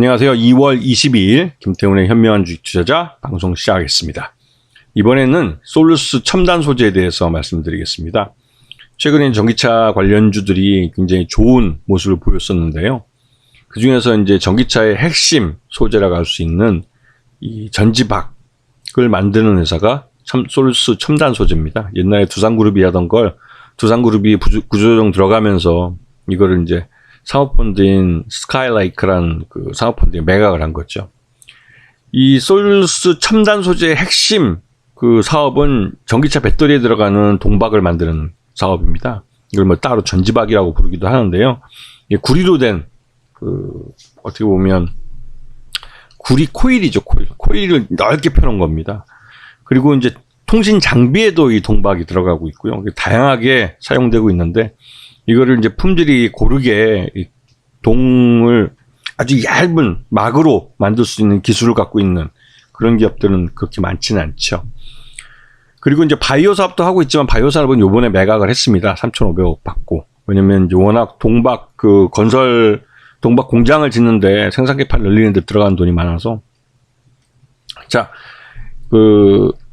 안녕하세요. 2월 22일 김태훈의 현명한 주식 투자자 방송 시작하겠습니다. 이번에는 솔루스 첨단 소재에 대해서 말씀드리겠습니다. 최근에 전기차 관련주들이 굉장히 좋은 모습을 보였었는데요. 그 중에서 이제 전기차의 핵심 소재라고 할 수 있는 이 전지박을 만드는 회사가 솔루스 첨단 소재입니다. 옛날에 두산그룹이 하던 걸 두산그룹이 구조조정 들어가면서 이거를 이제 사모펀드인 스카이라이크라는 그 사모펀드에 매각을 한 거죠. 이 솔루스 첨단 소재의 핵심 그 사업은 전기차 배터리에 들어가는 동박을 만드는 사업입니다. 이걸 뭐 따로 전지박이라고 부르기도 하는데요. 이게 구리로 된 그 어떻게 보면 구리 코일이죠. 코일을 넓게 펴놓은 겁니다. 그리고 이제 통신 장비에도 이 동박이 들어가고 있고요. 다양하게 사용되고 있는데 이거를 이제 품질이 고르게 동을 아주 얇은 막으로 만들 수 있는 기술을 갖고 있는 그런 기업들은 그렇게 많지는 않죠. 그리고 이제 바이오 사업도 하고 있지만 바이오 사업은 요번에 매각을 했습니다. 3,500억 받고. 왜냐면 이제 워낙 동박 그 건설 동박 공장을 짓는데 생산 개파를 늘리는 데 들어가는 돈이 많아서. 자,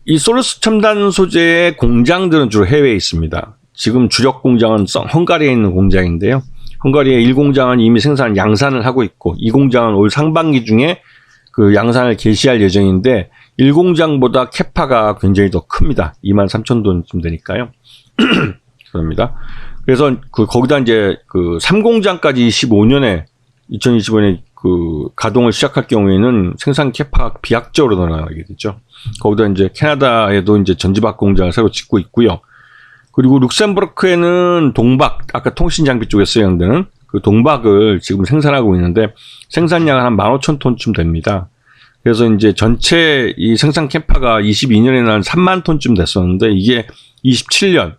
이 솔루스 첨단 소재의 공장들은 주로 해외에 있습니다. 지금 주력 공장은 헝가리에 있는 공장인데요. 헝가리의 1공장은 이미 양산을 하고 있고 2공장은 올 상반기 중에 그 양산을 개시할 예정인데 1공장보다 캐파가 굉장히 더 큽니다. 23,000톤쯤 되니까요. 그럽니다. 그래서 거기다 이제 3공장까지 2025년에 그 가동을 시작할 경우에는 생산 캐파가 비약적으로 늘어나게 되죠. 거기다 이제 캐나다에도 이제 전지박 공장을 새로 짓고 있고요. 그리고 룩셈부르크에는 동박, 아까 통신 장비 쪽에 사용되는 그 동박을 지금 생산하고 있는데 생산량은 한 15,000톤쯤 됩니다. 그래서 이제 전체 이 생산 캐파가 22년에는 한 3만 톤쯤 됐었는데 이게 27년,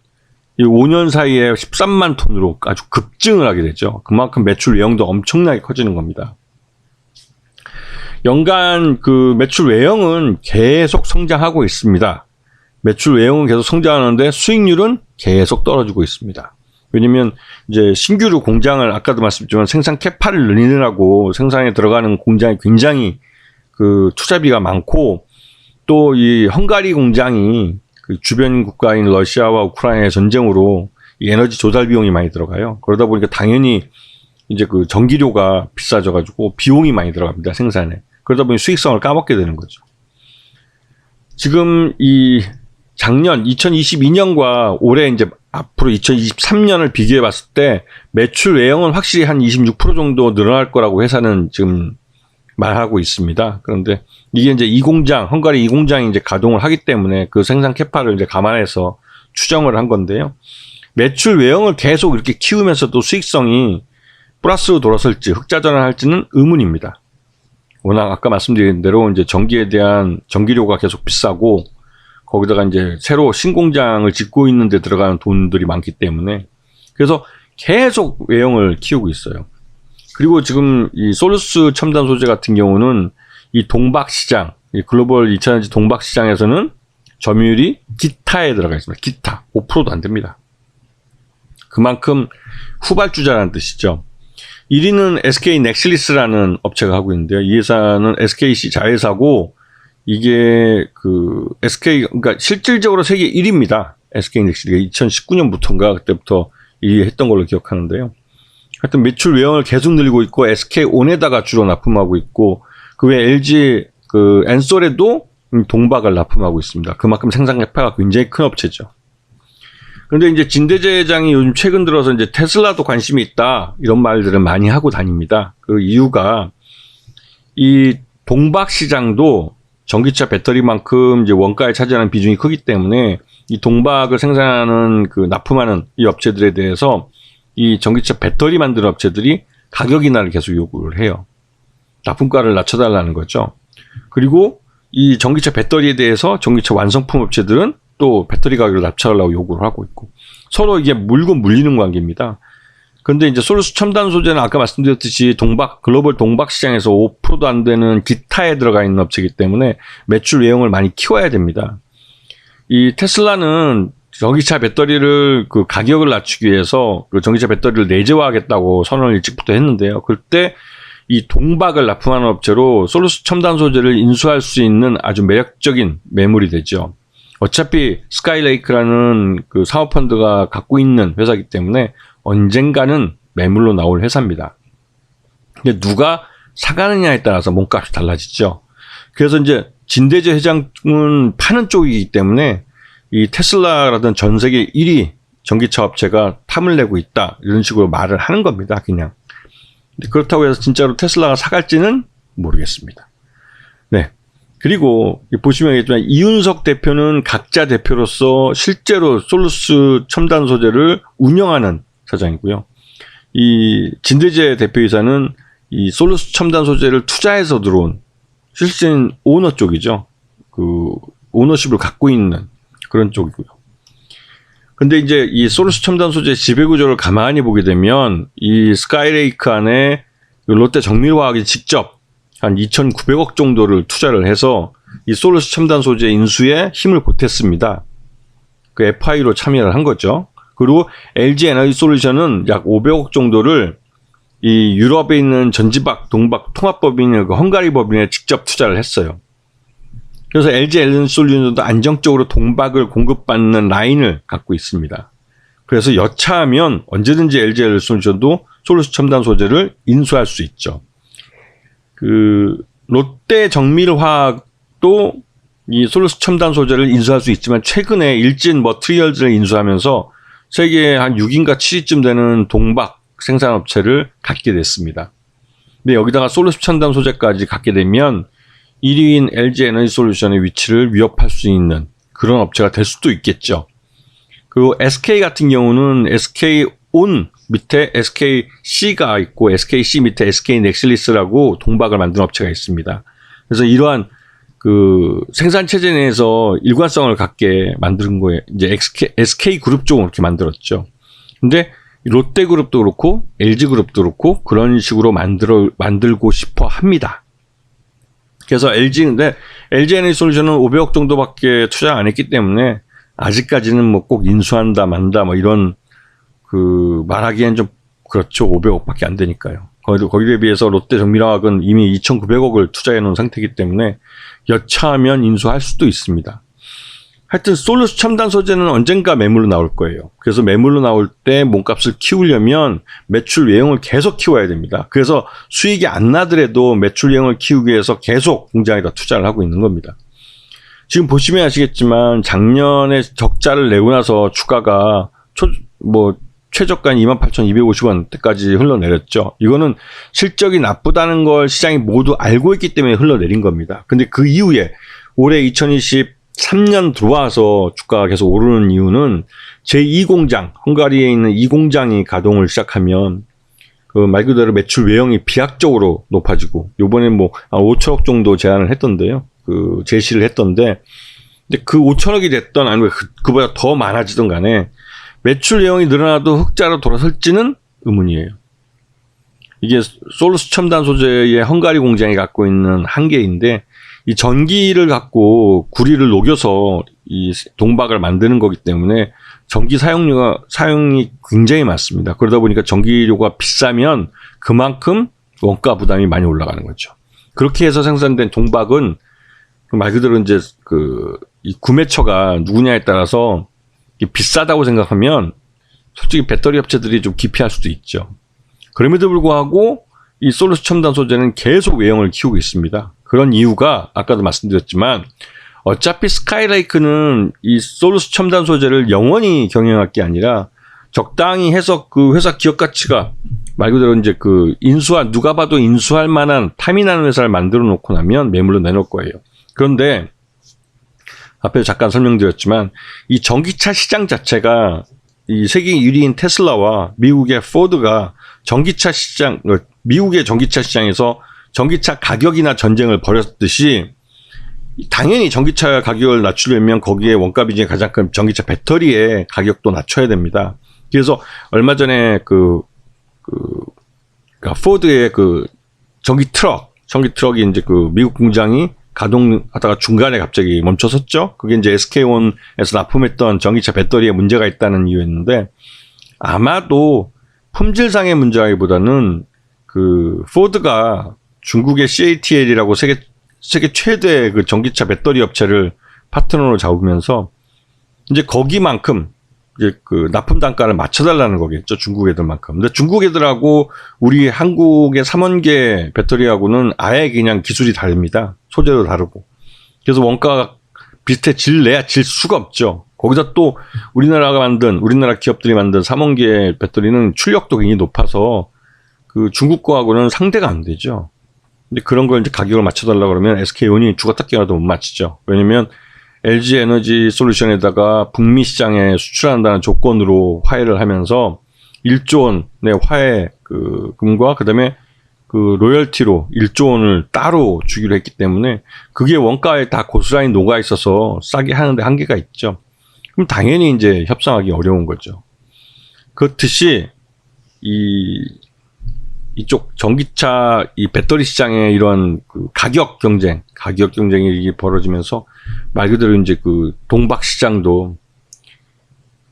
이 5년 사이에 13만 톤으로 아주 급증을 하게 되죠. 그만큼 매출 외형도 엄청나게 커지는 겁니다. 연간 그 매출 외형은 계속 성장하고 있습니다. 매출 외형은 계속 성장하는데 수익률은 계속 떨어지고 있습니다. 왜냐면 이제 신규로 공장을 아까도 말씀드렸지만 생산 캐파를 늘리느라고 생산에 들어가는 공장이 굉장히 그 투자비가 많고 또 이 헝가리 공장이 그 주변 국가인 러시아와 우크라이나의 전쟁으로 이 에너지 조달 비용이 많이 들어가요. 그러다 보니까 당연히 이제 그 전기료가 비싸져 가지고 비용이 많이 들어갑니다. 생산에. 그러다 보니 수익성을 까먹게 되는 거죠. 지금 이 작년 2022년과 올해 이제 앞으로 2023년을 비교해 봤을 때 매출 외형은 확실히 한 26% 정도 늘어날 거라고 회사는 지금 말하고 있습니다. 그런데 이게 이제 헝가리 2공장이 이제 가동을 하기 때문에 그 생산 캐파를 이제 감안해서 추정을 한 건데요. 매출 외형을 계속 이렇게 키우면서도 수익성이 플러스로 돌아설지 흑자전환 할지는 의문입니다. 워낙 아까 말씀드린 대로 이제 전기에 대한 전기료가 계속 비싸고 거기다가 이제 새로 신공장을 짓고 있는 데 들어가는 돈들이 많기 때문에 그래서 계속 외형을 키우고 있어요. 그리고 지금 이 솔루스 첨단 소재 같은 경우는 이 동박 시장, 이 글로벌 2차전지 동박 시장에서는 점유율이 기타에 들어가 있습니다. 기타 5%도 안 됩니다. 그만큼 후발주자라는 뜻이죠. 1위는 SK 넥슬리스라는 업체가 하고 있는데요. 이 회사는 SKC 자회사고 이게 그 SK 그러니까 실질적으로 세계 1위입니다. SK 넥슬리스가 2019년부터인가 그때부터 1위 했던 걸로 기억하는데요. 하여튼 매출 외형을 계속 늘리고 있고 SK온에다가 주로 납품하고 있고 그 외에 LG 그 엔솔에도 동박을 납품하고 있습니다. 그만큼 생산 캐파가 굉장히 큰 업체죠. 그런데 이제 진대재 회장이 요즘 최근 들어서 이제 테슬라도 관심이 있다 이런 말들을 많이 하고 다닙니다. 그 이유가 이 동박 시장도 전기차 배터리만큼 이제 원가에 차지하는 비중이 크기 때문에 이 동박을 생산하는 그 납품하는 이 업체들에 대해서 이 전기차 배터리 만드는 업체들이 가격 인하를 계속 요구를 해요. 납품가를 낮춰달라는 거죠. 그리고 이 전기차 배터리에 대해서 전기차 완성품 업체들은 또 배터리 가격을 낮춰달라고 요구를 하고 있고 서로 이게 물고 물리는 관계입니다. 그런데 이제 솔루스 첨단 소재는 아까 말씀드렸듯이 글로벌 동박 시장에서 5%도 안 되는 기타에 들어가 있는 업체이기 때문에 매출 외형을 많이 키워야 됩니다. 이 테슬라는 전기차 배터리를 그 가격을 낮추기 위해서 그 전기차 배터리를 내재화하겠다고 선언을 일찍부터 했는데요. 그때 이 동박을 납품하는 업체로 솔루스 첨단 소재를 인수할 수 있는 아주 매력적인 매물이 되죠. 어차피 스카이레이크라는 그 사모펀드가 갖고 있는 회사이기 때문에 언젠가는 매물로 나올 회사입니다. 근데 누가 사가느냐에 따라서 몸값이 달라지죠. 그래서 이제 진대재 회장은 파는 쪽이기 때문에 이 테슬라라든 전 세계 1위 전기차 업체가 탐을 내고 있다, 이런 식으로 말을 하는 겁니다. 그냥. 그렇다고 해서 진짜로 테슬라가 사갈지는 모르겠습니다. 네. 그리고 보시면 알겠지만 이윤석 대표는 각자 대표로서 실제로 솔루스 첨단 소재를 운영하는 사장이고요. 이 진대재 대표이사는 이 솔루스 첨단 소재를 투자해서 들어온 실질적인 오너 쪽이죠. 그 오너십을 갖고 있는 그런 쪽이고요. 근데 이제 이 솔루스 첨단 소재 지배구조를 가만히 보게 되면 이 스카이레이크 안에 롯데 정밀화학이 직접 한 2,900억 정도를 투자를 해서 이 솔루스 첨단 소재 인수에 힘을 보탰습니다. 그 FI로 참여를 한 거죠. 그리고 LG 에너지 솔루션은 약 500억 정도를 이 유럽에 있는 전지박, 동박 통합법인의 그 헝가리 법인에 직접 투자를 했어요. 그래서 LG 에너지 솔루션도 안정적으로 동박을 공급받는 라인을 갖고 있습니다. 그래서 여차하면 언제든지 LG 에너지 솔루션도 솔루스 첨단 소재를 인수할 수 있죠. 그 롯데 정밀화학도 이 솔루스 첨단 소재를 인수할 수 있지만 최근에 일진 머트리얼즈를 인수하면서 세계에 한 6인가 7위쯤 되는 동박 생산업체를 갖게 됐습니다. 근데 여기다가 솔루스 첨단 소재까지 갖게 되면 1위인 LG 에너지 솔루션의 위치를 위협할 수 있는 그런 업체가 될 수도 있겠죠. 그리고 SK 같은 경우는 SK온 밑에 SKC가 있고 SKC 밑에 SK넥실리스라고 동박을 만든 업체가 있습니다. 그래서 이러한 그 생산 체제 내에서 일관성을 갖게 만드는 거에 이제 SK 그룹 쪽으로 이렇게 만들었죠. 근데 롯데그룹도 그렇고 LG그룹도 그렇고 그런 식으로 만들고 싶어 합니다. 그래서 근데 LG 에너지 솔루션은 500억 정도밖에 투자 안 했기 때문에 아직까지는 뭐 꼭 인수한다 만다 뭐 이런 그 말하기엔 좀 그렇죠. 500억밖에 안 되니까요. 거기에 비해서 롯데 정밀화학은 이미 2,900억을 투자해 놓은 상태이기 때문에 여차하면 인수할 수도 있습니다. 하여튼 솔루스 첨단 소재는 언젠가 매물로 나올 거예요. 그래서 매물로 나올 때 몸값을 키우려면 매출 외형을 계속 키워야 됩니다. 그래서 수익이 안 나더라도 매출 외형을 키우기 위해서 계속 공장에다 투자를 하고 있는 겁니다. 지금 보시면 아시겠지만 작년에 적자를 내고 나서 주가가 최저가는 28,250원대까지 흘러내렸죠. 이거는 실적이 나쁘다는 걸 시장이 모두 알고 있기 때문에 흘러내린 겁니다. 근데 그 이후에 올해 2023년 들어와서 주가가 계속 오르는 이유는 제2공장, 헝가리에 있는 이 공장이 가동을 시작하면 그 말 그대로 매출 외형이 비약적으로 높아지고 요번에 뭐 5천억 정도 제안을 했던데요. 그 제시를 했던데 근데 그 5천억이 됐던 아니면 그보다 더 많아지던 간에 매출 내용이 늘어나도 흑자로 돌아설지는 의문이에요. 이게 솔루스 첨단 소재의 헝가리 공장이 갖고 있는 한계인데 이 전기를 갖고 구리를 녹여서 이 동박을 만드는 거기 때문에 전기 사용이 굉장히 많습니다. 그러다 보니까 전기료가 비싸면 그만큼 원가 부담이 많이 올라가는 거죠. 그렇게 해서 생산된 동박은 말 그대로 이제 이 구매처가 누구냐에 따라서 비싸다고 생각하면 솔직히 배터리 업체들이 좀 기피할 수도 있죠. 그럼에도 불구하고 이 솔루스 첨단 소재는 계속 외형을 키우고 있습니다. 그런 이유가 아까도 말씀드렸지만 어차피 스카이레이크는 이 솔루스 첨단 소재를 영원히 경영할 게 아니라 적당히 해서 그 회사 기업 가치가 말 그대로 이제 누가 봐도 인수할 만한 탐이 나는 회사를 만들어 놓고 나면 매물로 내놓을 거예요. 그런데 앞에 잠깐 설명드렸지만 이 전기차 시장 자체가 이 세계 1위인 테슬라와 미국의 포드가 미국의 전기차 시장에서 전기차 가격이나 전쟁을 벌였듯이 당연히 전기차 가격을 낮추려면 거기에 원가 비중이 가장 큰 전기차 배터리의 가격도 낮춰야 됩니다. 그래서 얼마 전에 포드의 전기 트럭이 이제 미국 공장이 가동하다가 중간에 갑자기 멈춰섰죠. 그게 이제 SK온에서 납품했던 전기차 배터리에 문제가 있다는 이유였는데 아마도 품질상의 문제라기보다는 그 포드가 중국의 CATL이라고 세계 최대 그 전기차 배터리 업체를 파트너로 잡으면서 이제 거기만큼 이제 그 납품 단가를 맞춰달라는 거겠죠. 중국 애들만큼. 근데 중국 애들하고 우리 한국의 삼원계 배터리하고는 아예 그냥 기술이 다릅니다. 소재도 다르고. 그래서 원가가 비슷해질래야 질 수가 없죠. 거기다 또 우리나라 기업들이 만든 삼원계 배터리는 출력도 굉장히 높아서 그 중국 거하고는 상대가 안 되죠. 근데 그런 걸 이제 가격을 맞춰달라 그러면 SK온이 죽었다 깨어나도 못 맞추죠. 왜냐면 LG 에너지 솔루션에다가 북미 시장에 수출한다는 조건으로 화해를 하면서 1조 원의 화해 금과 그다음에 그 로열티로 1조 원을 따로 주기로 했기 때문에 그게 원가에 다 고스란히 녹아 있어서 싸게 하는데 한계가 있죠. 그럼 당연히 이제 협상하기 어려운 거죠. 그렇듯이 이쪽 전기차 이 배터리 시장의 이런 그 가격 경쟁이 벌어지면서 말 그대로 이제 그 동박 시장도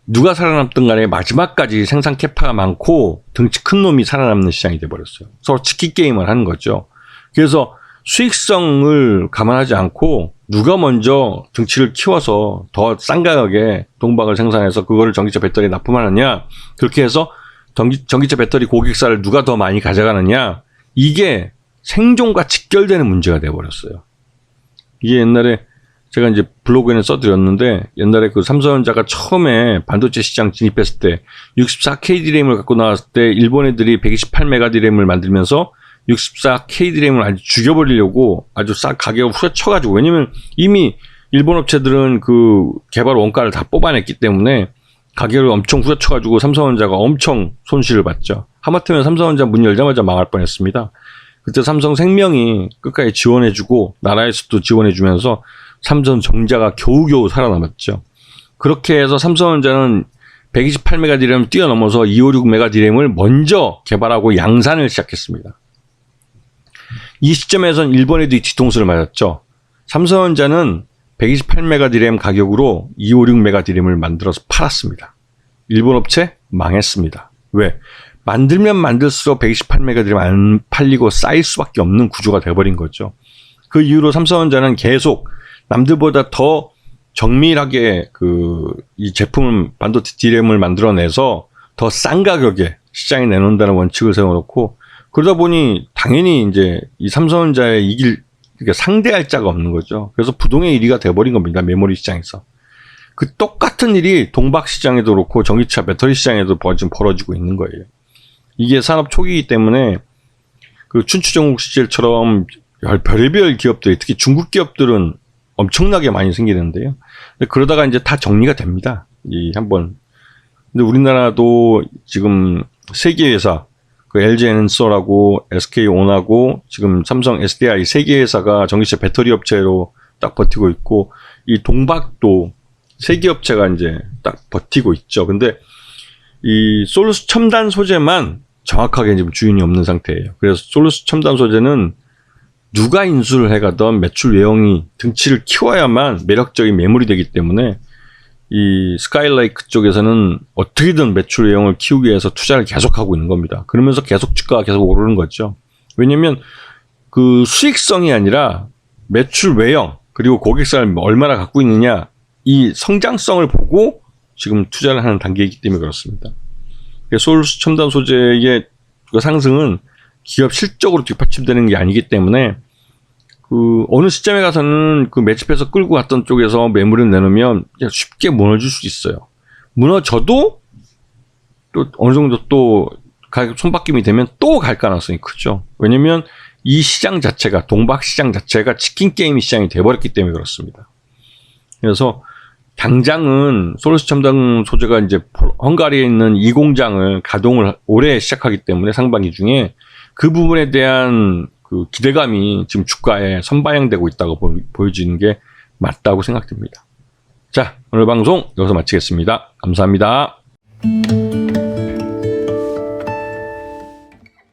누가 살아남든 간에 마지막까지 생산 캐파가 많고 덩치 큰 놈이 살아남는 시장이 돼버렸어요. 서로 치킨 게임을 하는 거죠. 그래서 수익성을 감안하지 않고 누가 먼저 덩치를 키워서 더 싼 가격에 동박을 생산해서 그거를 전기차 배터리에 납품하느냐, 그렇게 해서 전기차 배터리 고객사를 누가 더 많이 가져가느냐, 이게 생존과 직결되는 문제가 돼버렸어요. 이게 옛날에 제가 이제 블로그에는 써드렸는데, 옛날에 그 삼성전자가 처음에 반도체 시장 진입했을 때 64K D램을 갖고 나왔을 때 일본 애들이 128메가 D램을 만들면서 64K D램을 아주 죽여버리려고 아주 싹 가격을 후려쳐가지고, 왜냐면 이미 일본 업체들은 그 개발 원가를 다 뽑아냈기 때문에 가격을 엄청 후려쳐가지고 삼성전자가 엄청 손실을 봤죠. 하마터면 삼성전자 문 열자마자 망할 뻔했습니다. 그때 삼성생명이 끝까지 지원해주고 나라에서도 지원해주면서 삼성전자가 겨우겨우 살아남았죠. 그렇게 해서 삼성전자는 128메가 D램을 뛰어넘어서 256메가 D램을 먼저 개발하고 양산을 시작했습니다. 이 시점에선 일본에도 뒤통수를 맞았죠. 삼성전자는 128메가 D램 가격으로 256메가 D램을 만들어서 팔았습니다. 일본 업체 망했습니다. 왜? 만들면 만들수록 128메가 D램 안 팔리고 쌓일 수밖에 없는 구조가 돼버린 거죠. 그 이후로 삼성전자는 계속 남들보다 더 정밀하게 이 제품을 반도체 D램을 만들어내서 더 싼 가격에 시장에 내놓는다는 원칙을 세워놓고, 그러다 보니 당연히 이제 이 삼성전자에 그러니까 상대할 자가 없는 거죠. 그래서 부동의 1위가 돼버린 겁니다. 메모리 시장에서. 그 똑같은 일이 동박 시장에도 그렇고 전기차 배터리 시장에도 지금 벌어지고 있는 거예요. 이게 산업 초기이기 때문에 그 춘추전국 시절처럼 별의별 기업들이, 특히 중국 기업들은 엄청나게 많이 생기는데요. 그러다가 이제 다 정리가 됩니다. 근데 우리나라도 지금 세계 회사, 그 LG 엔솔하고 SK온하고 지금 삼성 SDI 세 개 회사가 전기차 배터리 업체로 딱 버티고 있고, 이 동박도 세 개 업체가 이제 딱 버티고 있죠. 근데 이 솔루스 첨단 소재만 정확하게 지금 주인이 없는 상태예요. 그래서 솔루스 첨단 소재는 누가 인수를 해가던 매출 외형이 등치를 키워야만 매력적인 매물이 되기 때문에 이 스카이라이크 쪽에서는 어떻게든 매출 외형을 키우기 위해서 투자를 계속하고 있는 겁니다. 그러면서 계속 주가가 계속 오르는 거죠. 왜냐면 그 수익성이 아니라 매출 외형, 그리고 고객사를 얼마나 갖고 있느냐, 이 성장성을 보고 지금 투자를 하는 단계이기 때문에 그렇습니다. 솔루스 첨단 소재의 상승은 기업 실적으로 뒷받침되는 게 아니기 때문에 어느 시점에 가서는 그 매집해서 끌고 갔던 쪽에서 매물을 내놓으면 쉽게 무너질 수 있어요. 무너져도 또 어느 정도 또 가격 손바뀜이 되면 또 갈 가능성이 크죠. 왜냐면 이 시장 자체가, 동박 시장 자체가 치킨 게임 시장이 돼버렸기 때문에 그렇습니다. 그래서 당장은 솔루스 첨단 소재가 이제 헝가리에 있는 이 공장을 가동을 올해 시작하기 때문에 상반기 중에 그 부분에 대한 그 기대감이 지금 주가에 선반영되고 있다고 보여지는 게 맞다고 생각됩니다. 자, 오늘 방송 여기서 마치겠습니다. 감사합니다.